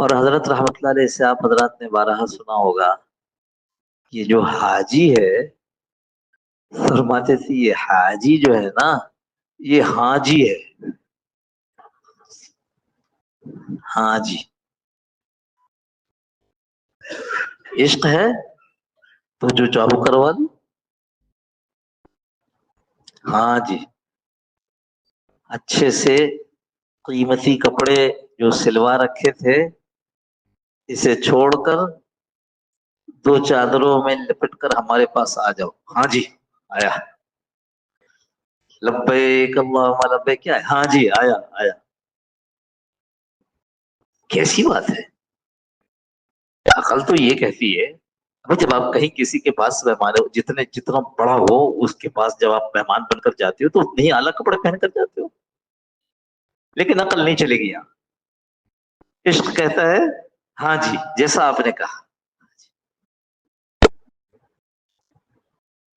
اور حضرت رحمت اللہ علیہ سے آپ حضرات نے بارہا سنا ہوگا، یہ جو حاجی ہے، فرماتے تھے یہ حاجی جو ہے نا، یہ حاجی ہے، ہاں جی، عشق ہے تو جو چالو کروا دو، ہاں جی، اچھے سے قیمتی کپڑے جو سلوا رکھے تھے اسے چھوڑ کر دو چادروں میں لپٹ کر ہمارے پاس آ جاؤ، ہاں جی آیا، لبیک اللہم لبیک، کیا ہے، ہاں جی آیا آیا، کیسی بات ہے؟ عقل تو یہ کہتی ہے، ابھی جب آپ کہیں کسی کے پاس مہمان ہو، جتنا بڑا ہو اس کے پاس جب آپ مہمان بن کر جاتے ہو تو اتنے ہی اعلیٰ کپڑے پہن کر جاتے ہو، لیکن عقل نہیں چلے گی یہاں، عشق کہتا ہے ہاں جی جیسا آپ نے کہا،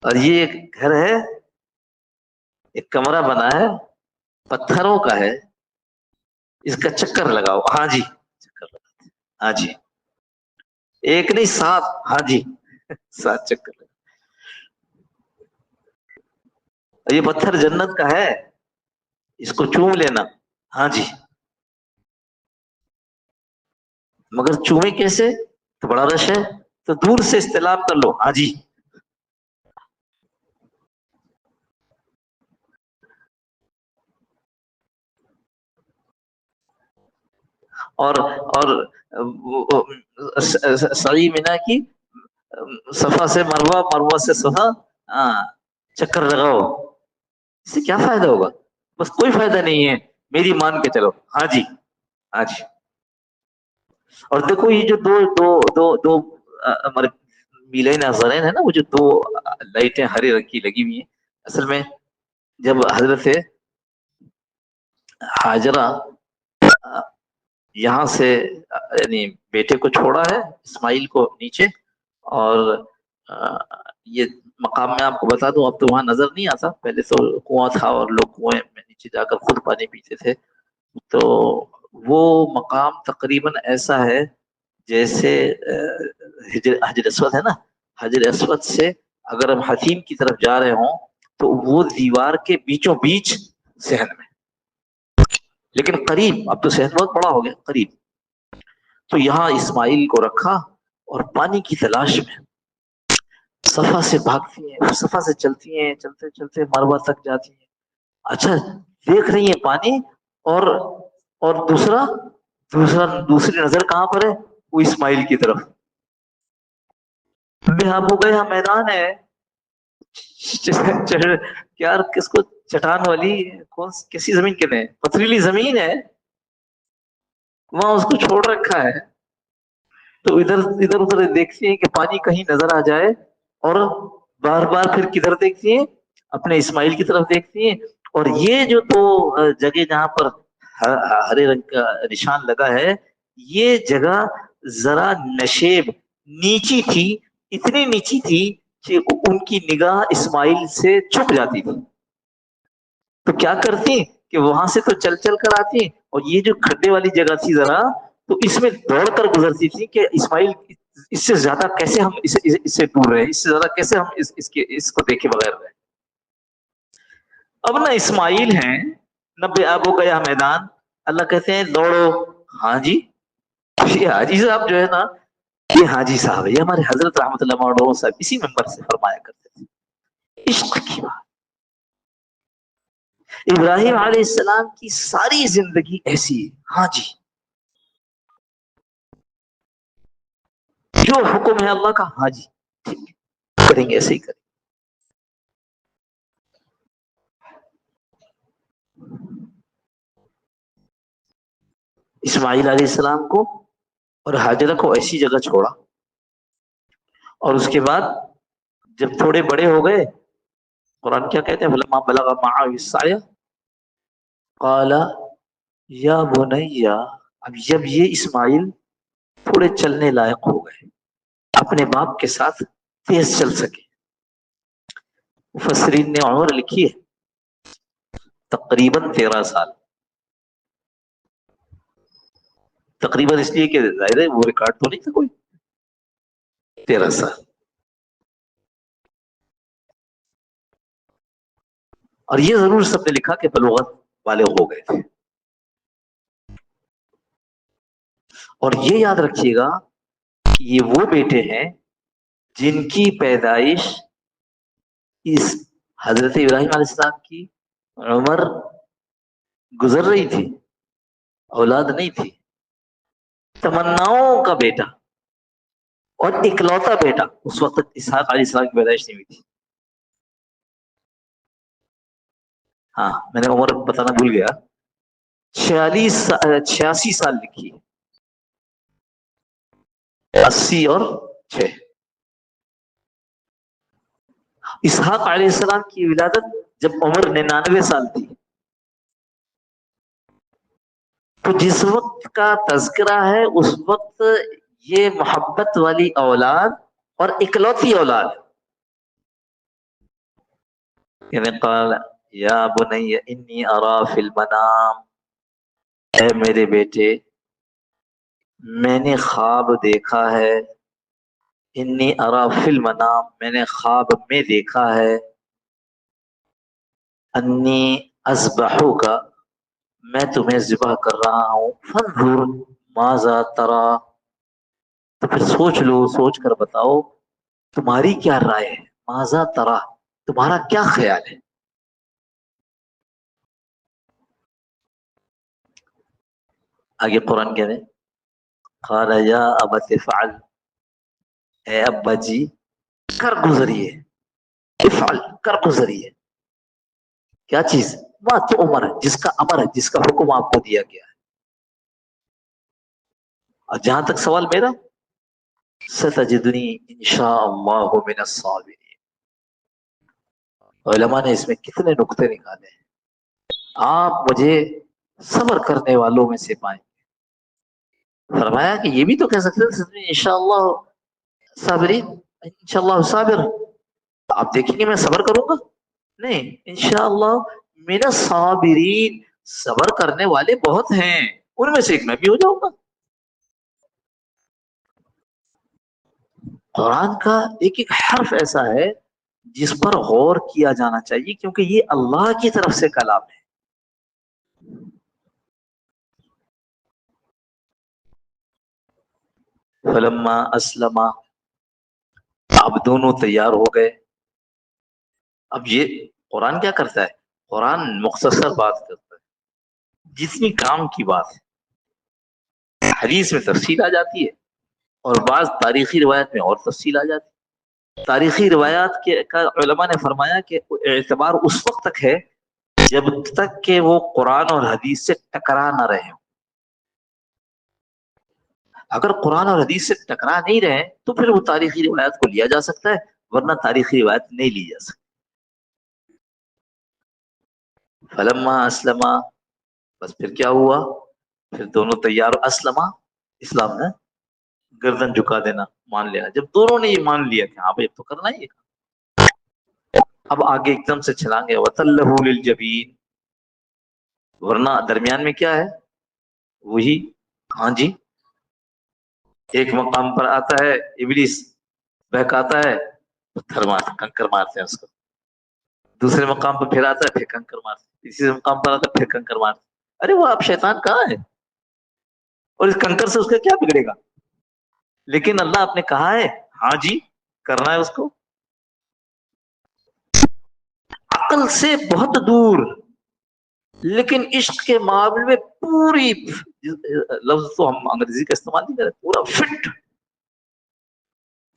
اور یہ ایک گھر ہے، ایک کمرہ بنا ہے، پتھروں کا ہے، اس کا چکر لگاؤ، ہاں جی چکر لگاؤ، ہاں جی، ایک نہیں سات، ہاں جی 7 چکر لگاؤ، یہ پتھر جنت کا ہے، اس کو چوم لینا، ہاں جی، مگر چومے کیسے؟ تو بڑا رش ہے تو دور سے استلام کر لو، ہاں جی، اور سعی منا کی صفا سے مروہ، مروہ سے صفا، ہاں چکر لگاؤ، اس سے کیا فائدہ ہوگا؟ بس کوئی فائدہ نہیں ہے، میری مان کے چلو، ہاں جی ہاں جی، اور دیکھو یہ جو دو دو دو دو ہمارے میلین نظرین ہے نا، وہ جو دو لائٹیں ہرے رنگ کی لگی ہوئی ہیں، اصل میں جب حضرت حاجرہ یہاں سے یعنی بیٹے کو چھوڑا ہے اسماعیل کو نیچے، اور یہ مقام میں آپ کو بتا دوں، اب تو وہاں نظر نہیں آتا، پہلے تو کنواں تھا اور لوگ کنویں میں نیچے جا کر خود پانی پیتے تھے، تو وہ مقام تقریباً ایسا ہے جیسے حجر اسود ہے نا، حجر اسود سے اگر ہم حتیم کی طرف جا رہے ہوں تو وہ دیوار کے بیچوں بیچ صحن میں، لیکن قریب، اب تو صحن بہت بڑا ہو گیا، قریب، تو یہاں اسماعیل کو رکھا اور پانی کی تلاش میں صفا سے بھاگتی ہیں، صفا سے چلتی ہیں، چلتے چلتے مروہ تک جاتی ہیں، اچھا دیکھ رہی ہیں پانی، اور دوسری نظر کہاں پر ہے؟ وہ اسماعیل کی طرف، ہم ہو گئے، ہاں میدان ہے، یار کس کو چٹان والی کون کیسی زمین کہتے ہیں، پتھریلی زمین ہے، وہاں اس کو چھوڑ رکھا ہے، تو ادھر ادھر ادھر دیکھتی ہیں کہ پانی کہیں نظر آ جائے، اور بار بار پھر کدھر دیکھتی ہیں؟ اپنے اسماعیل کی طرف دیکھتی ہیں، اور یہ جو تو جگہ جہاں پر ہرے رنگ کا نشان لگا ہے، یہ جگہ ذرا نشیب نیچی تھی، اتنی نیچی تھی کہ ان کی نگاہ اسماعیل سے چھپ جاتی تھی، تو کیا کرتی کہ وہاں سے تو چل چل کر آتی، اور یہ جو کھڈے والی جگہ تھی ذرا، تو اس میں دوڑ کر گزرتی تھی کہ اسماعیل اس سے زیادہ کیسے ہم اس سے دور رہے، اس سے زیادہ کیسے ہم اس کو دیکھے بغیر رہے، اب نہ اسماعیل ہیں نہ بے آب و گیا میدان، اللہ کہتے ہیں دوڑو، ہاں جی، یہ حاجی صاحب جو ہے نا، یہ حاجی صاحب ہے، یہ ہمارے حضرت رحمت اللہ علیہ صاحب اسی ممبر سے فرمایا کرتے تھے، عشق کی بات، ابراہیم علیہ السلام کی ساری زندگی ایسی ہے، ہاں جی، جو حکم ہے اللہ کا، ہاں جی ٹھیک ہے، کریں گے ایسے ہی کریں، اسماعیل علیہ السلام کو اور حاجرہ کو ایسی جگہ چھوڑا، اور اس کے بعد جب تھوڑے بڑے ہو گئے، قرآن کیا کہتے ہیں، فلما بلغ معه السعي قال یا بنیا، اب جب یہ اسماعیل تھوڑے چلنے لائق ہو گئے، اپنے باپ کے ساتھ تیز چل سکے، مفسرین نے عمر لکھی ہے تقریباً 13 سال، تقریباً اس لیے کہ ظاہر ہے وہ ریکارڈ تو نہیں تھا کوئی. 13 سال. اور یہ ضرور سب نے لکھا کہ بلوغت والے ہو گئے تھے. اور یہ یاد رکھیے گا کہ یہ وہ بیٹے ہیں جن کی پیدائش اس حضرت ابراہیم علیہ السلام کی عمر گزر رہی تھی, اولاد نہیں تھی, تمناؤں کا بیٹا اور اکلوتا بیٹا. اس وقت اسحاق علیہ السلام کی پیدائش نہیں ہوئی تھی. ہاں میں نے عمر بتانا بھول گیا, 86 سال لکھی, 80 اور 6. اسحاق علیہ السلام کی ولادت جب عمر 99 سال تھی. تو جس وقت کا تذکرہ ہے اس وقت یہ محبت والی اولاد اور اکلوتی اولاد. یعنی قال یا بنی انی ارا فی المنام, اے میرے بیٹے میں نے خواب دیکھا ہے, انی ارا فی المنام میں نے خواب میں دیکھا ہے, انی اذبحوک میں تمہیں ذبح کر رہا ہوں, فانظر ماذا ترى تو پھر سوچ لو, سوچ کر بتاؤ تمہاری کیا رائے ہے, ماذا ترى تمہارا کیا خیال ہے. آگے قرآن کہتے ہیں قال یا ابت افعل, اے ابا جی کر گزریے, افعل کر گزریے, کیا چیز, ما تو عمر ہے جس کا امر ہے, جس کا حکم آپ کو دیا گیا ہے. اور جہاں تک سوال میرا, ستجدنی انشاء اللہ من الصابرین. علماء نے اس میں کتنے نقطے نکالے ہیں. آپ مجھے صبر کرنے والوں میں سے پائیں. فرمایا کہ یہ بھی تو کہہ سکتے ہیں انشاءاللہ صابرین, انشاءاللہ صابر, آپ دیکھیں گے میں صبر کروں گا, نہیں انشاءاللہ من الصابرین, صبر کرنے والے بہت ہیں, ان میں سے ایک میں بھی ہو جاؤں گا. قرآن کا ایک ایک حرف ایسا ہے جس پر غور کیا جانا چاہیے, کیونکہ یہ اللہ کی طرف سے کلام ہے. فلما اسلم, اب دونوں تیار ہو گئے. اب یہ قرآن کیا کرتا ہے, قرآن مختصر بات کرتا ہے, جتنی کام کی بات ہے حدیث میں تفصیل آ جاتی ہے, اور بعض تاریخی روایت میں اور تفصیل آ جاتی ہے. تاریخی روایات کے علماء نے فرمایا کہ اعتبار اس وقت تک ہے جب تک کہ وہ قرآن اور حدیث سے ٹکرا نہ رہے. اگر قرآن اور حدیث سے ٹکرا نہیں رہے تو پھر وہ تاریخی روایت کو لیا جا سکتا ہے, ورنہ تاریخی روایت نہیں لی جا سکتی. فلما اسلما, بس پھر کیا ہوا, پھر دونوں تیار, اسلما اسلام ہے گردن جھکا دینا, مان لینا. جب دونوں نے یہ مان لیا کہ ہاں بھائی اب تو کرنا ہی ہے, اب آگے ایک دم سے چھلانگے, وَتَلَّهُ لِلْجَبِينِ, ورنہ درمیان میں کیا ہے, وہی ہاں جی. ایک مقام پر آتا ہے ابلیس بہکاتا ہے, پتھر مارتے کنکر مارتے ہیں اس کو. دوسرے مقام پر پھر آتا ہے, پھر کنکر مارتے. تیسرے مقام پر آتا ہے, پھر کنکر مارتے. ارے وہ آپ شیطان کہاں ہے, اور اس کنکر سے اس کا کیا بگڑے گا. لیکن اللہ آپ نے کہا ہے ہاں جی کرنا ہے اس کو. عقل سے بہت دور, لیکن عشق کے معاملے میں پوری, لفظ تو ہم انگریزی کا استعمال نہیں کرتے, پورا فٹ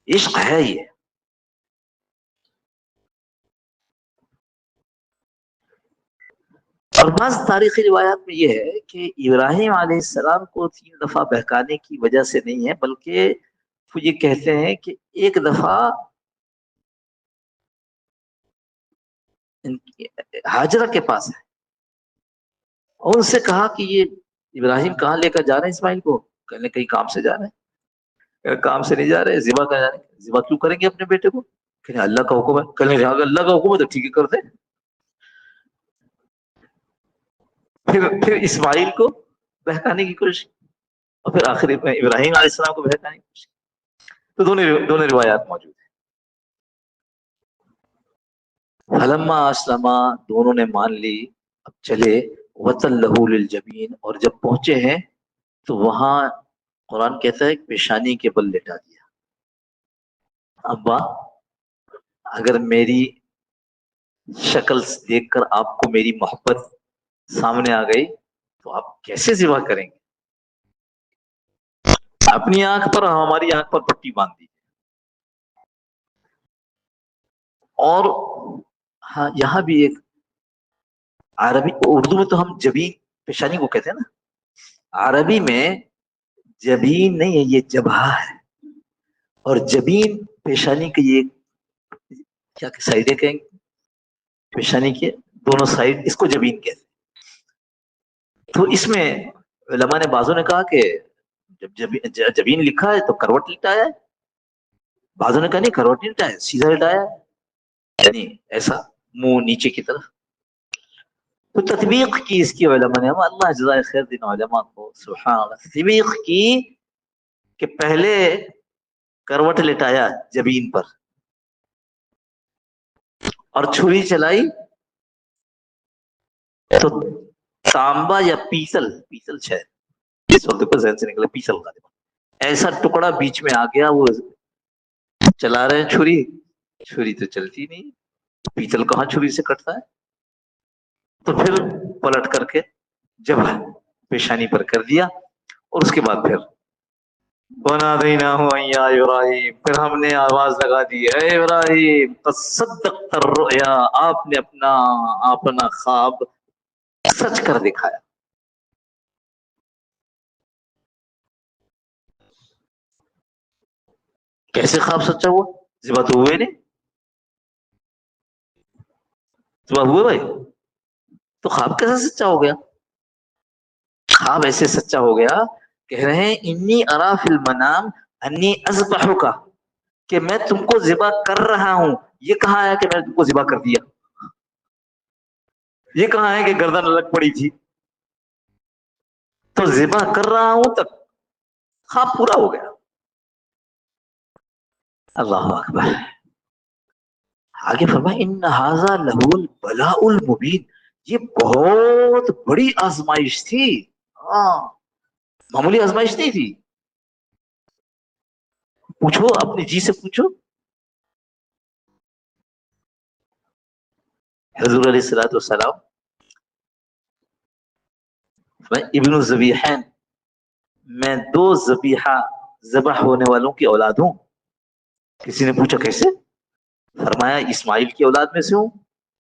عشق ہے یہ. اور بعض تاریخی روایات میں یہ ہے کہ ابراہیم علیہ السلام کو 3 دفعہ بہکانے کی وجہ سے نہیں ہے, بلکہ وہ یہ کہتے ہیں کہ ایک دفعہ ہاجرہ کے پاس ہے, اور ان سے کہا کہ یہ ابراہیم کہاں لے کر جا رہے ہیں اسماعیل کو, کہنے کہیں کام سے جا رہے ہیں. کام سے نہیں جا رہے, ذبح کا جا رہے ہیں. ذبح کیوں کریں گے اپنے بیٹے کو, کہنے اللہ کا حکم ہے. کہنے اللہ کا حکم ہے تو ٹھیک ہے کر دیں. پھر اسماعیل کو بہکانے کی کوشش, اور پھر آخر میں ابراہیم علیہ السلام کو بھیجا نہیں. تو دونوں روایات موجود ہیں. فلما اسلما، دونوں نے مان لی، اب چلے. وتلہ للجبین، اور جب پہنچے ہیں تو وہاں قرآن کہتا ہے پیشانی کے بل لٹا دیا. ابا اگر میری شکل دیکھ کر آپ کو میری محبت سامنے آ گئی تو آپ کیسے ذبح کریں گے؟ اپنی آنکھ پر ہماری آنکھ پر پٹی باندھ دی. اور ہاں یہاں بھی ایک عربی اردو میں تو ہم جبین پیشانی کو کہتے ہیں نا، عربی میں جبین نہیں ہے، یہ جبہہ ہے. اور جبین پیشانی کی یہ کیا سائڈیں کہیں گے، پیشانی کے دونوں سائڈ، اس کو جبین کہتے ہیں. تو اس میں علماء نے بعضوں نے کہا کہ جب جبین لکھا ہے تو کروٹ لٹایا ہے، بعضوں نے کہا نہیں کروٹ نہیں لٹایا، سیدھا لٹایا ہے، یعنی ایسا منہ نیچے کی طرف. تو تطبیق کی اس کی علماء نے، اللہ جزائے خیر دین علماء کو، سبحان اللہ، تطبیق کی کہ پہلے کروٹ لٹایا جبین پر اور چھری چلائی تو تانبا یا پیتل شاید اس وقت ذہن سے نکلا، پیتل کا ایسا ٹکڑا بیچ میں آ گیا. وہ چلا رہے ہیں چھری تو چلتی نہیں، پیتل کہاں چھری سے کٹتا ہے. تو پھر پلٹ کر کے جب پیشانی پر کر دیا، اور اس کے بعد پھر وَنَادَيْنَاهُ أَن يَا إِبْرَاهِيمُ، پھر ہم نے آواز لگا دی، اے ابراہیم قد صدقت الرؤیا، آپ نے اپنا خواب سچ کر دکھایا. کیسے خواب سچا ہوا؟ ذبح تو ہوئے نہیں، ذبح ہوئے بھائی، تو خواب کیسے سچا ہو گیا؟ خواب ایسے سچا ہو گیا، کہہ رہے ہیں انی ارا فی المنام انی اذبحک، کہ میں تم کو ذبح کر رہا ہوں. یہ کہاں ہے کہ میں تم کو ذبح کر دیا؟ یہ کہاں ہے کہ گردن الگ پڑی تھی؟ تو ذبح کر رہا ہوں تک خواب پورا ہو گیا. اللہ اکبر. آگے فرمایا ان ھذا لہو البلاء المبین، یہ بہت بڑی آزمائش تھی. ہاں معمولی آزمائش نہیں تھی. پوچھو اپنی جی سے پوچھو، حضور علیہ الصلوۃ والسلام ابن الذبیحین، میں 2 ذبیحہ ذبح ہونے والوں کی اولاد ہوں. کسی نے پوچھا کیسے؟ فرمایا اسماعیل کی اولاد میں سے ہوں،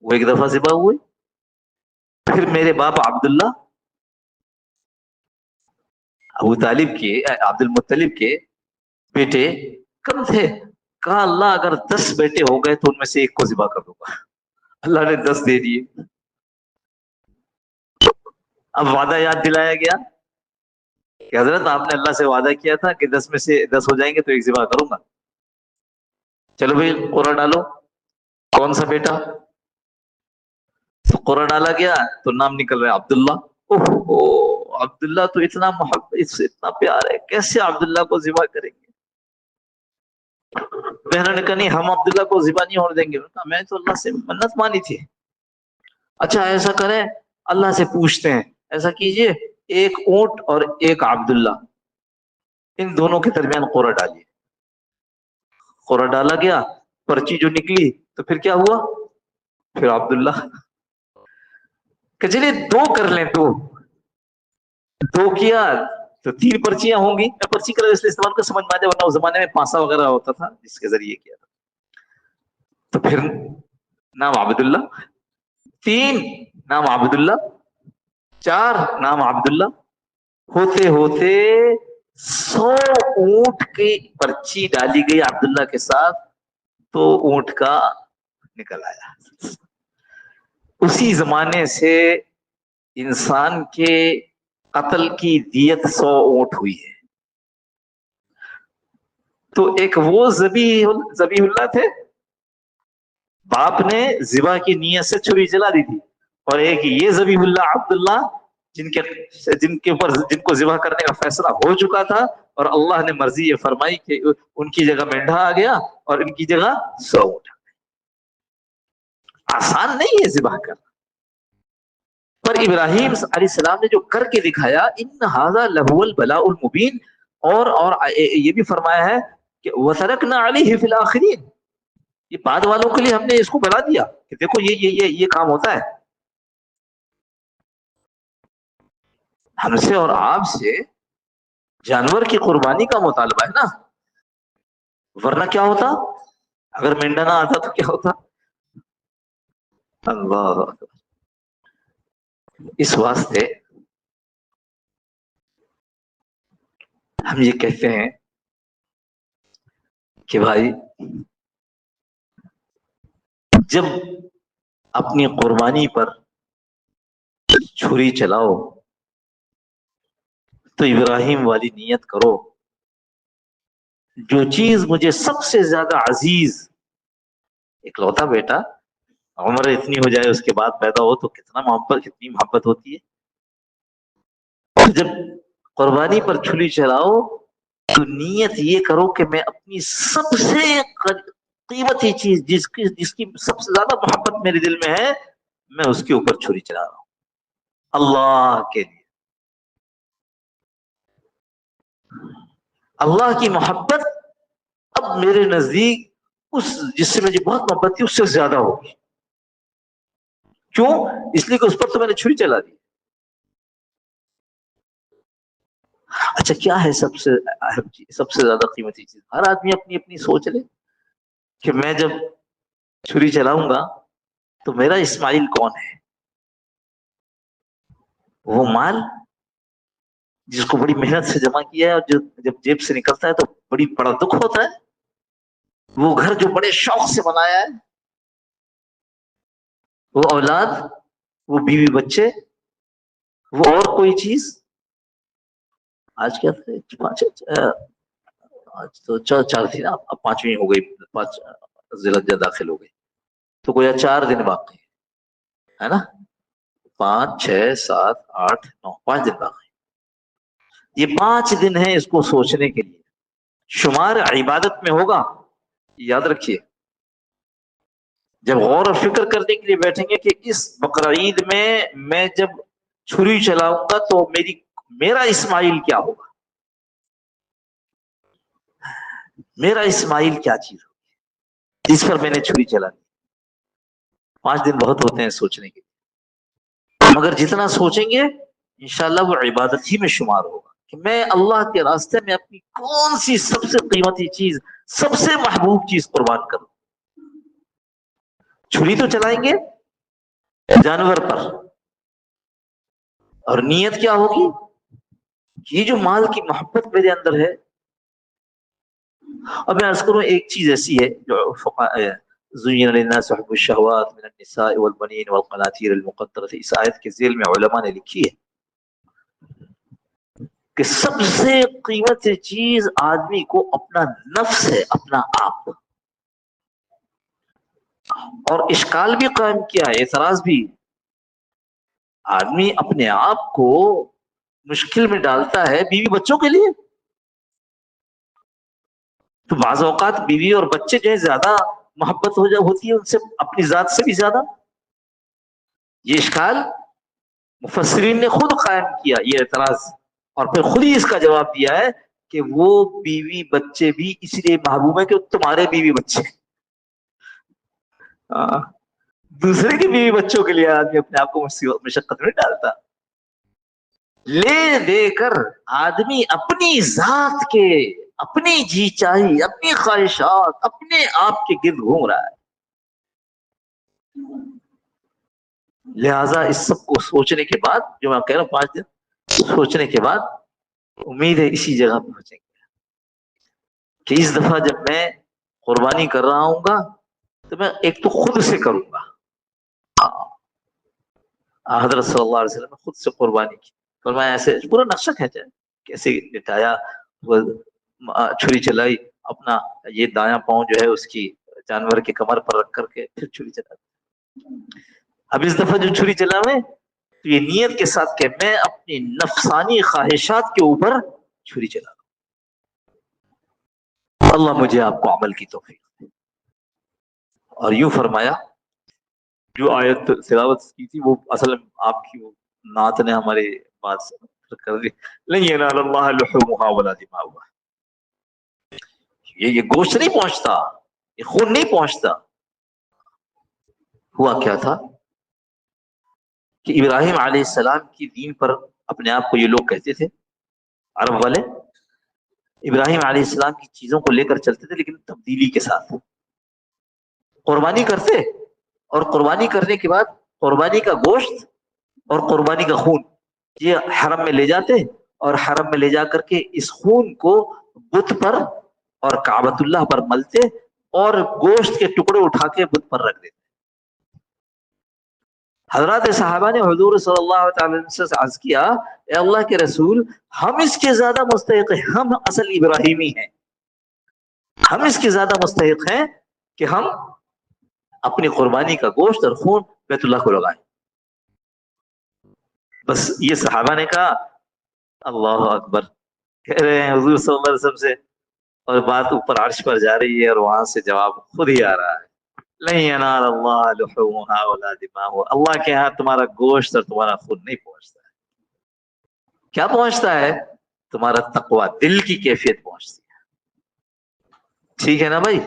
وہ ایک دفعہ ذبح ہوئے. پھر میرے باپ عبداللہ، ابو طالب کے، عبد المطلب کے بیٹے کم تھے. کہا اللہ اگر 10 بیٹے ہو گئے تو ان میں سے ایک کو ذبح کر دوں گا. اللہ نے 10 دے دیے. اب وعدہ یاد دلایا گیا کہ حضرت آپ نے اللہ سے وعدہ کیا تھا کہ 10 میں سے 10 ہو جائیں گے تو ایک ذبح کروں گا. چلو بھائی قرآن ڈالو، کون سا بیٹا؟ تو قرآن ڈالا گیا تو نام نکل رہا ہے عبداللہ. اوہ عبداللہ تو اتنا محبت، اتنا پیار ہے، کیسے عبداللہ کو ذبح کریں گے؟ بہنوں نے کہا نہیں ہم عبداللہ کو ذبح نہیں ہونے دیں گے. میں تو اللہ سے منت مانی تھی. اچھا ایسا کریں اللہ سے پوچھتے ہیں، ایسا کیجئے ایک اونٹ اور ایک عبداللہ، ان دونوں کے درمیان قرعہ ڈالیے. قرعہ ڈالا گیا، پرچی جو نکلی تو پھر کیا ہوا؟ پھر عبداللہ کہ چلیے 2 کر لیں، 2 کیا تو 3 پرچیاں ہوں گی. میں پرچی کا اس لیے استعمال کر سمجھ میں آ جائے، ورنہ اس زمانے میں پانسا وغیرہ ہوتا تھا جس کے ذریعے کیا تھا. تو پھر نام عبداللہ، 3 نام عبداللہ، 4 نام عبداللہ، ہوتے ہوتے 100 اونٹ کی پرچی ڈالی گئی عبداللہ کے ساتھ، تو اونٹ کا نکل آیا. اسی زمانے سے انسان کے قتل کی دیت 100 اونٹ ہوئی ہے. تو ایک وہ ذبیح اللہ تھے، باپ نے ذبح کی نیت سے چھری چلا دی تھی، اور ایک یہ ذبیح اللہ عبداللہ جن کے اوپر جن کو ذبح کرنے کا فیصلہ ہو چکا تھا اور اللہ نے مرضی یہ فرمائی کہ ان کی جگہ مینڈھا آ گیا اور ان کی جگہ سو اٹھا. آسان نہیں ہے ذبح کرنا، پر ابراہیم علیہ السلام نے جو کر کے دکھایا، ان ھذا لہو البلاء المبین. اور یہ بھی فرمایا ہے کہ وَتَرَكْنَا عَلَيْهِ فِي الْآخِرِينَ، یہ بعد والوں کے لیے ہم نے اس کو بنا دیا کہ دیکھو یہ کام ہوتا ہے. ہم سے اور آپ سے جانور کی قربانی کا مطالبہ ہے نا، ورنہ کیا ہوتا؟ اگر مینڈا نہ آتا تو کیا ہوتا؟ اللہ. اس واسطے ہم یہ کہتے ہیں کہ بھائی جب اپنی قربانی پر چھری چلاؤ تو ابراہیم والی نیت کرو، جو چیز مجھے سب سے زیادہ عزیز، اکلوتا بیٹا، عمر اتنی ہو جائے اس کے بعد پیدا ہو تو کتنی محبت ہوتی ہے. جب قربانی پر چھری چلاؤ تو نیت یہ کرو کہ میں اپنی سب سے قیمتی چیز جس کی سب سے زیادہ محبت میرے دل میں ہے، میں اس کے اوپر چھری چلا رہا ہوں اللہ کے لیے. اللہ کی محبت اب میرے نزدیک اس جس سے مجھے بہت محبت تھی اس سے زیادہ ہوگی. کیوں؟ اس لیے کہ اس پر تو میں نے چھری چلا دی. اچھا کیا ہے سب سے اہم چیز، سب سے زیادہ قیمتی چیز؟ ہر آدمی اپنی اپنی سوچ لے کہ میں جب چھری چلاؤں گا تو میرا اسماعیل کون ہے؟ وہ مال جس کو بڑی محنت سے جمع کیا ہے اور جب جیب سے نکلتا ہے تو بڑا دکھ ہوتا ہے. وہ گھر جو بڑے شوق سے بنایا ہے، وہ اولاد، وہ بیوی بچے، وہ اور کوئی چیز. آج کیا آج تو 4 دن، اب 5ویں ہو گئی، 5 ذی الحجہ داخل ہو گئی تو گویا 4 دن باقی ہے نا، 5 6 7 8 9 5 دن باقی. یہ 5 دن ہیں اس کو سوچنے کے لیے، شمار عبادت میں ہوگا. یاد رکھیے جب غور و فکر کرنے کے لیے بیٹھیں گے کہ اس بقر عید میں جب چھری چلاؤں گا تو میرا اسماعیل کیا ہوگا، میرا اسماعیل کیا چیز ہوگی جس پر میں نے چھری چلا دی. 5 دن بہت ہوتے ہیں سوچنے کے لیے، مگر جتنا سوچیں گے انشاءاللہ وہ عبادت ہی میں شمار ہوگا کہ میں اللہ کے راستے میں اپنی کون سی سب سے قیمتی چیز، سب سے محبوب چیز قربان کروں. چھری تو چلائیں گے جانور پر، اور نیت کیا ہوگی؟ یہ جو مال کی محبت میرے اندر ہے. اب میں عرض کروں ایک چیز ایسی ہے جو زُيِّنَ لِلنَّاسِ حُبُّ الشَّهَوَاتِ مِنَ النِّسَاءِ وَالْبَنِينَ وَالْقَنَاطِيرِ الْمُقَنطَرَةِ. اس آیت کے ذیل میں علماء نے لکھی ہے کہ سب سے قیمتی چیز آدمی کو اپنا نفس ہے، اپنا آپ. اور اشکال بھی قائم کیا ہے، اعتراض بھی. آدمی اپنے آپ کو مشکل میں ڈالتا ہے بیوی بچوں کے لیے، تو بعض اوقات بیوی اور بچے جو ہے زیادہ محبت ہوتی ہے ان سے اپنی ذات سے بھی زیادہ. یہ اشکال مفسرین نے خود قائم کیا، یہ اعتراض، اور پھر خود ہی اس کا جواب دیا ہے کہ وہ بیوی بچے بھی اس لیے محبوب ہے کہ تمہارے بیوی بچے. دوسرے کے بیوی بچوں کے لیے آدمی اپنے آپ کو مشقت میں ڈالتا. لے دے کر آدمی اپنی ذات کے، اپنی جی چاہی، اپنی خواہشات، اپنے آپ کے گرد گھوم رہا ہے. لہذا اس سب کو سوچنے کے بعد، جو میں کہہ رہا ہوں 5 دن سوچنے کے بعد، امید ہے اسی جگہ پہنچیں گے کہ اس دفعہ جب میں قربانی کر رہا ہوں گا تو میں ایک تو خود سے کروں گا. حضرت صلی اللہ علیہ وسلم نے خود سے قربانی کی، فرمایا ایسے پورا نقشہ کھینچا ہے، کیسے لٹایا، چھری چلائی، اپنا یہ دایاں پاؤں جو ہے اس کی جانور کے کمر پر رکھ کر کے پھر چھری چلا. اب اس دفعہ جو چھری چلاوے تو یہ نیت کے ساتھ کہ میں اپنی نفسانی خواہشات کے اوپر چھری چلا رہا ہوں۔ اللہ مجھے آپ کو عمل کی توفیق دے۔ اور یوں فرمایا، جو آیت تلاوت کی تھی وہ اصل میں آپ کی وہ نعت نے ہمارے بات کر دی، لن ینال اللہ لحومها ولا دماؤها، یہ گوشت نہیں پہنچتا، یہ خون نہیں پہنچتا۔ ہوا کیا تھا کہ ابراہیم علیہ السلام کی دین پر اپنے آپ کو یہ لوگ کہتے تھے، عرب والے ابراہیم علیہ السلام کی چیزوں کو لے کر چلتے تھے لیکن تبدیلی کے ساتھ، قربانی کرتے اور قربانی کرنے کے بعد قربانی کا گوشت اور قربانی کا خون یہ حرم میں لے جاتے اور حرم میں لے جا کر کے اس خون کو بت پر اور کعبۃ اللہ پر ملتے اور گوشت کے ٹکڑے اٹھا کے بت پر رکھ دیتے۔ حضرات صحابہ نے حضور صلی اللہ تعالی وسلم سے عرض کیا، اے اللہ کے رسول، ہم اس کے زیادہ مستحق ہیں، ہم اصل ابراہیمی ہیں، ہم اس کے زیادہ مستحق ہیں کہ ہم اپنی قربانی کا گوشت اور خون بیت اللہ کو لگائیں۔ بس یہ صحابہ نے کہا اللہ اکبر، کہہ رہے ہیں حضور صلی اللہ علیہ وسلم سے، اور بات اوپر عرش پر جا رہی ہے اور وہاں سے جواب خود ہی آ رہا ہے، لن ینال اللہ لحومها ولا دماؤها، اللہ کے ہاں تمہارا گوشت اور تمہارا خون نہیں پہنچتا ہے، کیا پہنچتا ہے؟ تمہارا تقوی، دل کی کیفیت پہنچتی ہے۔ ٹھیک ہے نا بھائی؟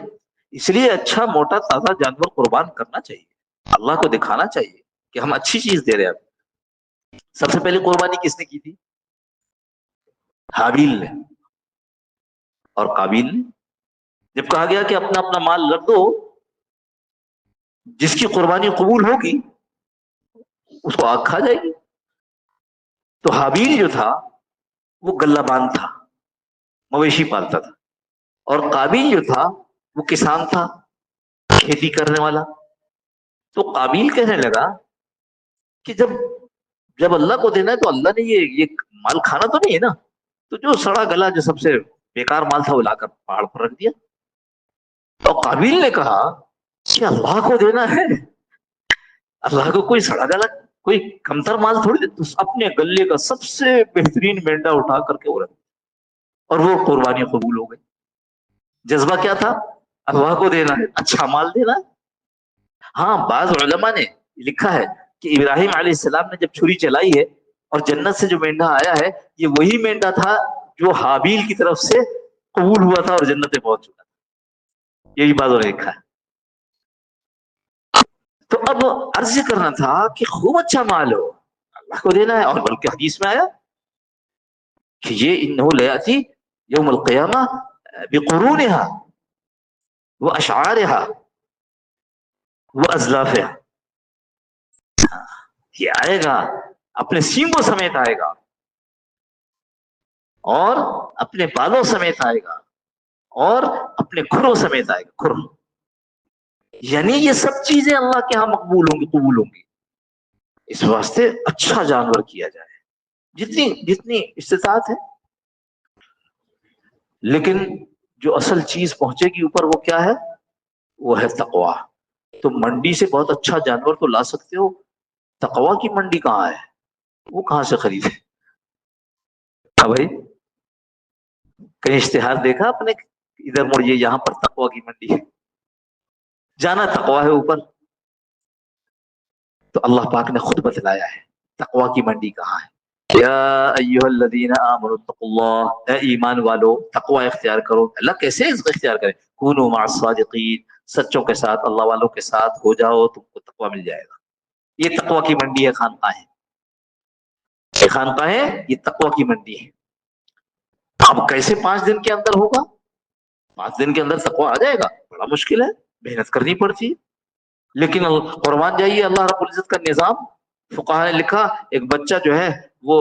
اس لیے اچھا موٹا تازہ جانور قربان کرنا چاہیے، اللہ کو دکھانا چاہیے کہ ہم اچھی چیز دے رہے ہیں۔ سب سے پہلے قربانی کس نے کی تھی؟ حابیل نے اور قابیل نے۔ جب کہا گیا کہ اپنا اپنا مال رکھ دو، جس کی قربانی قبول ہوگی اس کو آگ کھا جائے گی۔ تو حابیل جو تھا وہ گلہ باندھ تھا، مویشی پالتا تھا، اور قابیل جو تھا وہ کسان تھا، کھیتی کرنے والا۔ تو قابیل کہنے لگا کہ جب اللہ کو دینا ہے تو اللہ نے یہ مال کھانا تو نہیں ہے نا، تو جو سڑا گلا جو سب سے بیکار مال تھا وہ لا کر پہاڑ پر رکھ دیا۔ اور قابیل نے کہا کہ اللہ کو دینا ہے، اللہ کو کوئی سڑا گلا کوئی کمتر مال تھوڑی دے، تو اپنے گلے کا سب سے بہترین مینڈا اٹھا کر کے وہ رکھ دیا اور وہ قربانی قبول ہو گئی۔ جذبہ کیا تھا؟ اللہ کو دینا ہے، اچھا مال دینا ہے۔ ہاں، بعض علماء نے لکھا ہے کہ ابراہیم علیہ السلام نے جب چھری چلائی ہے اور جنت سے جو مینڈا آیا ہے یہ وہی مینڈا تھا جو حابیل کی طرف سے قبول ہوا تھا اور جنت میں پہنچ چکا تھا، یہی بعضوں نے لکھا ہے۔ تو اب عرض کرنا تھا کہ خوب اچھا مال ہو، اللہ کو دینا ہے، اور بلکہ حدیث میں آیا کہ یہ انہ لیاتی یوم القیامہ بقرونها واشعارها وازلافها، یہ آئے گا اپنے سینگوں سمیت آئے گا اور اپنے بالوں سمیت آئے گا اور اپنے کھروں سمیت آئے گا، کھر، یعنی یہ سب چیزیں اللہ کے ہاں مقبول ہوں گی، قبول ہوں گی۔ اس واسطے اچھا جانور کیا جائے جتنی استطاعت ہے، لیکن جو اصل چیز پہنچے گی اوپر وہ کیا ہے؟ وہ ہے تقوی۔ تو منڈی سے بہت اچھا جانور تو لا سکتے ہو، تقوی کی منڈی کہاں ہے؟ وہ کہاں سے خریدے؟ بھائی کہیں اشتہار دیکھا اپنے ادھر مڑیے یہاں پر تقوی کی منڈی ہے، جانا تقوی ہے اوپر۔ تو اللہ پاک نے خود بتلایا ہے تقوی کی منڈی کہاں ہے۔ یا ایھا الذین آمنوا اتقوا اللہ، اے ایمان والو تقوی اختیار کرو۔ اللہ کیسے اختیار کرے؟ کونوا مع الصادقین، سچوں کے ساتھ، اللہ والوں کے ساتھ ہو جاؤ، تم کو تقوی مل جائے گا۔ یہ تقوی کی منڈی ہے، خانقاہیں، یہ خانقاہیں، یہ تقوی کی منڈی ہے۔ اب کیسے 5 دن کے اندر ہوگا؟ 5 دن کے اندر تقوی آ جائے گا؟ بڑا مشکل ہے، محنت کرنی پڑتی ہے۔ لیکن قربان جائیے اللہ رب العزت کا نظام، فقہا نے لکھا ایک بچہ جو ہے وہ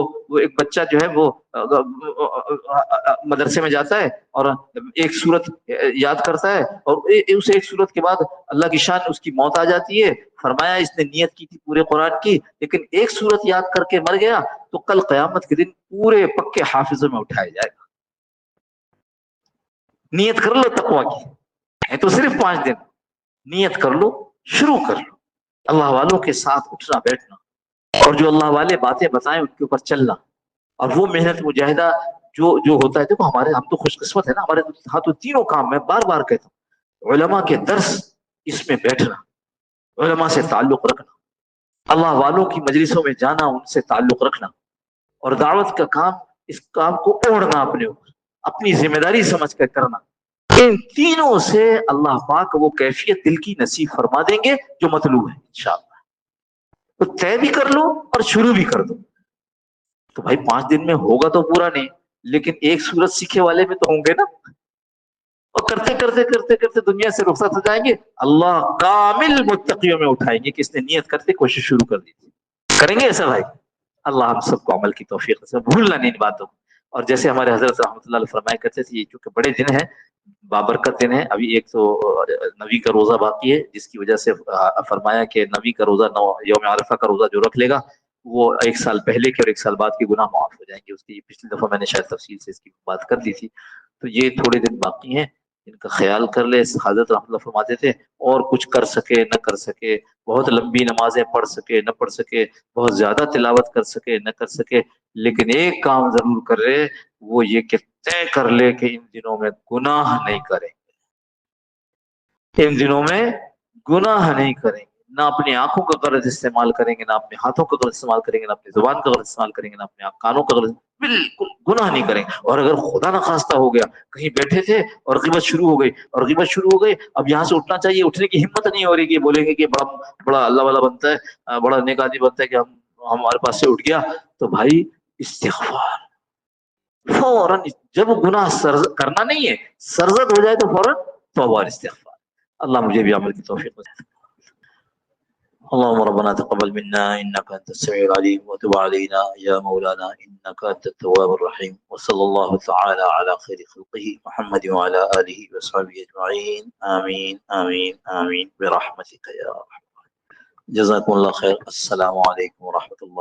مدرسے میں جاتا ہے اور ایک سورت یاد کرتا ہے اور اس ایک سورت کے بعد اللہ کی شان اس کی موت آ جاتی ہے۔ فرمایا اس نے نیت کی تھی پورے قرآن کی، لیکن ایک سورت یاد کر کے مر گیا تو کل قیامت کے دن پورے پکے حافظوں میں اٹھایا جائے گا۔ نیت کر لو تقوی کی، ہے تو صرف 5 دن، نیت کر لو، شروع کر لو، اللہ والوں کے ساتھ اٹھنا بیٹھنا، اور جو اللہ والے باتیں بتائیں ان کے اوپر چلنا. اور وہ محنت مجاہدہ جو ہوتا ہے. دیکھو ہم تو خوش قسمت ہے نا, ہمارے ہاں تو تینوں کام میں بار بار کہتا ہوں, علماء کے درس اس میں بیٹھنا, علماء سے تعلق رکھنا, اللہ والوں کی مجلسوں میں جانا, ان سے تعلق رکھنا, اور دعوت کا کام, اس کام کو اوڑھنا اپنے اوپر, اپنی ذمہ داری سمجھ کر کرنا. ان تینوں سے اللہ پاک وہ کیفیت دل کی نصیب فرما دیں گے جو مطلوب ہے انشاءاللہ. تو طے بھی کر لو اور شروع بھی کر دو. تو بھائی 5 دن میں ہوگا تو پورا نہیں, لیکن ایک سورت سیکھے والے میں تو ہوں گے نا. اور کرتے کرتے کرتے کرتے دنیا سے رخصت ہو جائیں گے, اللہ کامل متقیوں میں اٹھائیں گے کہ اس نے نیت کرتے کوشش شروع کر دی تھی. کریں گے ایسا بھائی؟ اللہ ہم سب کو عمل کی توفیق سے بھولنا نہیں ان باتوں. اور جیسے ہمارے حضرت رحمۃ اللہ علیہ فرمایا کرتے تھے, یہ چونکہ بڑے دن ہیں, بابرکت دن ہے. ابھی ایک تو نبی کا روزہ باقی ہے, جس کی وجہ سے فرمایا کہ نبی کا روزہ, یوم عرفہ کا روزہ جو رکھ لے گا وہ 1 سال پہلے کے اور 1 سال بعد کے گناہ معاف ہو جائیں گے اس کی. پچھلی دفعہ میں نے شاید تفصیل سے اس کی بات کر دی تھی. تو یہ تھوڑے دن باقی ہیں, ان کا خیال کر لے. حضرت رحمۃ اللہ فرماتے تھے اور کچھ کر سکے نہ کر سکے, بہت لمبی نمازیں پڑھ سکے نہ پڑھ سکے, بہت زیادہ تلاوت کر سکے نہ کر سکے, لیکن ایک کام ضرور کرے, وہ یہ کہ طے کر لے کہ ان دنوں میں گناہ نہیں کریں گے. ان دنوں میں گناہ نہیں کریں گے, نہ اپنی آنکھوں کا غلط استعمال کریں گے, نہ اپنے ہاتھوں کا غلط استعمال کریں گے, نہ اپنی زبان کا غلط استعمال کریں گے, نہ اپنے کانوں کا غلط, بالکل گناہ نہیں کریں گے. اور اگر خدا نخواستہ ہو گیا, کہیں بیٹھے تھے اور غیبت شروع ہو گئی, اور غیبت شروع ہو گئی, اب یہاں سے اٹھنا چاہیے, اٹھنے کی ہمت نہیں ہو رہی کہ بولیں گے کہ بڑا اللہ والا بنتا ہے, بڑا نیک آدمی بنتا ہے کہ ہمارے پاس سے اٹھ گیا. تو بھائی استغفار فوراً, جب گناہ کرنا نہیں ہے, سرزد ہو جائے تو فوراً توبہ اور استغفار. اللہ مجھے بھی عمل کی توفیق دے. اللهم ربنا تقبل منا انك انت السميع العليم وتب علينا يا مولانا انك انت التواب الرحيم. وصلى الله تعالى على خير خلقه محمد وعلى اله وصحبه اجمعين. امين امين امين برحمتك يا رحمن. جزاكم الله خير. السلام عليكم ورحمه الله.